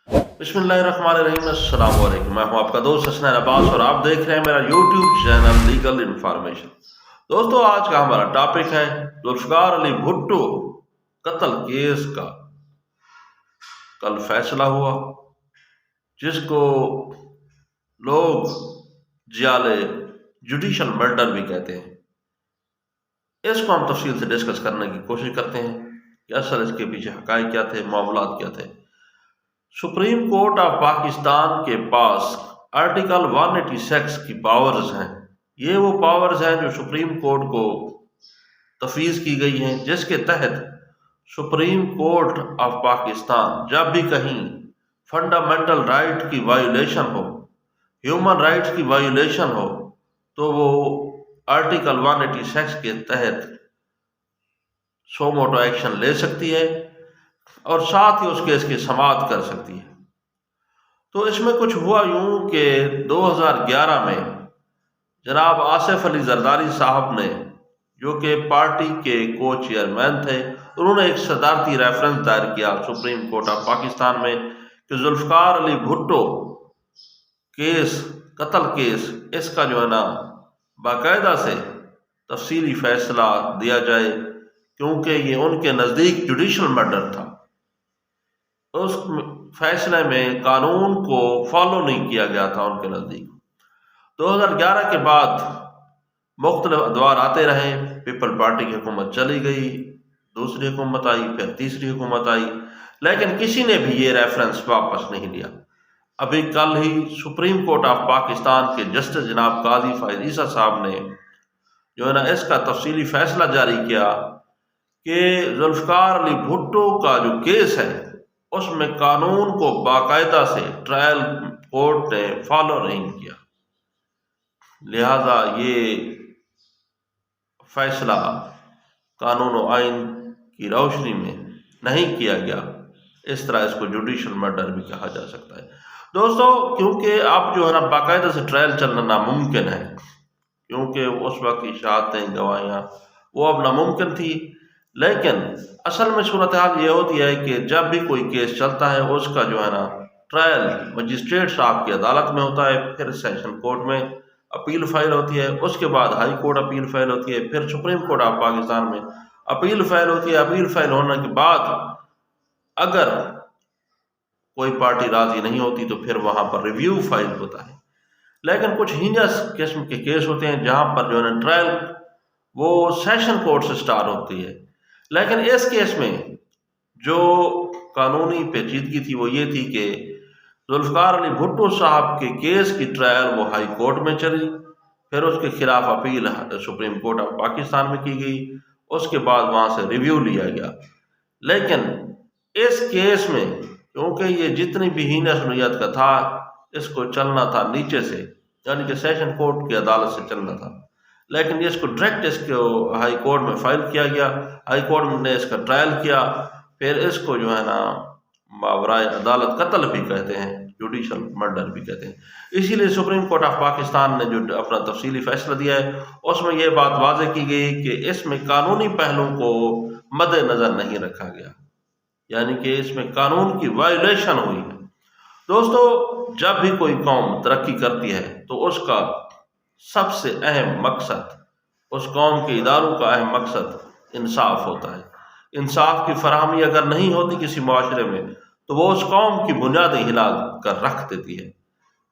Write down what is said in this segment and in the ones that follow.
बिस्मिल्लाहिर्रहमानिर्रहीम। अस्सलाम वालेकुम। मैं हूं आपका दोस्त हसनैन अब्बास और आप देख रहे हैं मेरा यूट्यूब चैनल लीगल इन्फॉर्मेशन। दोस्तों, आज का हमारा टॉपिक है जुल्फकार अली भुट्टो कत्ल केस का। कल फैसला हुआ, जिसको लोग जियाले जुडिशल मर्डर भी कहते हैं। इसको हम तफसील से डिस्कस करने की कोशिश करते हैं कि असल इसके पीछे हकायक क्या थे, मामलात क्या थे। सुप्रीम कोर्ट ऑफ पाकिस्तान के पास आर्टिकल 186 की पावर्स हैं। ये वो पावर्स हैं जो सुप्रीम कोर्ट को तफवीज़ की गई हैं, जिसके तहत सुप्रीम कोर्ट ऑफ पाकिस्तान जब भी कहीं फंडामेंटल राइट की वायोलेशन हो, ह्यूमन राइट्स की वायोलेशन हो, तो वो आर्टिकल 186 के तहत सो मोटो एक्शन ले सकती है और साथ ही उस केस की समाअत कर सकती है। तो इसमें कुछ हुआ यूं कि 2011 में जनाब आसिफ अली जरदारी साहब ने, जो कि पार्टी के को चेयरमैन थे, उन्होंने एक सदारती रेफरेंस दायर किया सुप्रीम कोर्ट ऑफ पाकिस्तान में कि जुल्फकार अली भुट्टो केस, कत्ल केस, इसका जो है ना बाकायदा से तफसीली फैसला दिया जाए, क्योंकि ये उनके नज़दीक जुडिशल मर्डर था। उस फैसले में कानून को फॉलो नहीं किया गया था उनके नज़दीक। 2011 के बाद मुख्तलिफ अदवार आते रहे, पीपल पार्टी की हुकूमत चली गई, दूसरी हुकूमत आई, फिर तीसरी हुकूमत आई, लेकिन किसी ने भी ये रेफरेंस वापस नहीं लिया। अभी कल ही सुप्रीम कोर्ट ऑफ पाकिस्तान के जस्टिस जनाब काजी फायद ईसा साहब ने जो है ना इसका तफसीली फैसला जारी किया कि जुल्फकार अली भुट्टो का जो केस है उसमें कानून को बाकायदा से ट्रायल कोर्ट ने फॉलो नहीं किया, लिहाजा ये फैसला कानून और आइन की रोशनी में नहीं किया गया। इस तरह इसको जुडिशल मर्डर भी कहा जा सकता है। दोस्तों, क्योंकि अब जो है ना बाकायदा से ट्रायल चलना नामुमकिन है, क्योंकि उस वक्त की शहादतें, गवाहियाँ वो अब नामुमकिन थी। लेकिन असल में सूरत हाल ये होती है कि जब भी कोई केस चलता है उसका जो है ना ट्रायल मजिस्ट्रेट साहब की अदालत में होता है, फिर सेशन कोर्ट में अपील फाइल होती है, उसके बाद हाई कोर्ट अपील फाइल होती है, फिर सुप्रीम कोर्ट ऑफ पाकिस्तान में अपील फाइल होती है। अपील फाइल होने के बाद अगर कोई पार्टी राजी नहीं होती तो फिर वहां पर रिव्यू फाइल होता है। लेकिन कुछ हीनियस किस्म के केस होते हैं जहां पर जो है ना ट्रायल वो सेशन कोर्ट से स्टार्ट होती है। लेकिन इस केस में जो कानूनी पेचीदगी थी वो ये थी कि जुल्फकार अली भुट्टो साहब के केस की ट्रायल वो हाई कोर्ट में चली, फिर उसके खिलाफ appeal supreme court of Pakistan में की गई, उसके बाद वहां से रिव्यू लिया गया। लेकिन इस केस में क्योंकि ये जितनी भी हीनस नोयत का था, इसको चलना था नीचे से, यानी कि सेशन कोर्ट की अदालत से चलना था, लेकिन इसको डायरेक्ट इसको हाई कोर्ट में फाइल किया गया। हाई कोर्ट ने इसका ट्रायल किया, फिर इसको जो है ना मावराए अदालत कत्ल भी कहते हैं, जुडिशल मर्डर भी कहते हैं। इसीलिए सुप्रीम कोर्ट ऑफ पाकिस्तान ने जो अपना तफसीली फैसला दिया है उसमें यह बात वाज़ेह की गई कि इसमें कानूनी पहलू को मद्देनजर नहीं रखा गया, यानी कि इसमें कानून की वायोलेशन हुई है। दोस्तों, जब भी कोई कौम तरक्की करती है तो उसका सबसे अहम मकसद, उस कौम के इदारों का अहम मकसद इंसाफ होता है। इंसाफ की फराहमी अगर नहीं होती किसी माशरे में तो वो उस कौम की बुनियादें हिला कर रख देती है।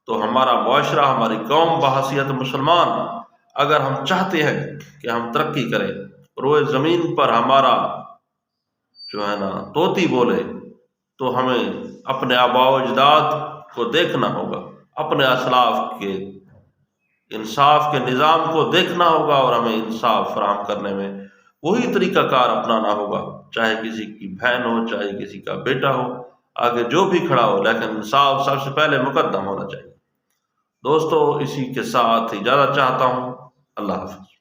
तो हमारा माशरा, हमारी कौम बहैसियत मुसलमान, अगर हम चाहते हैं कि हम तरक्की करें, रोए ज़मीन पर हमारा जो है ना तोती बोले, तो हमें अपने आबाओ अजदाद को देखना होगा, अपने असलाफ के इंसाफ के निज़ाम को देखना होगा और हमें इंसाफ फराहम करने में वही तरीक़ाकार अपनाना होगा, चाहे किसी की बहन हो, चाहे किसी का बेटा हो, आगे जो भी खड़ा हो, लेकिन इंसाफ सबसे पहले मुकद्दम होना चाहिए। दोस्तों, इसी के साथ इजाज़त चाहता हूँ। अल्लाह हाफ़िज़।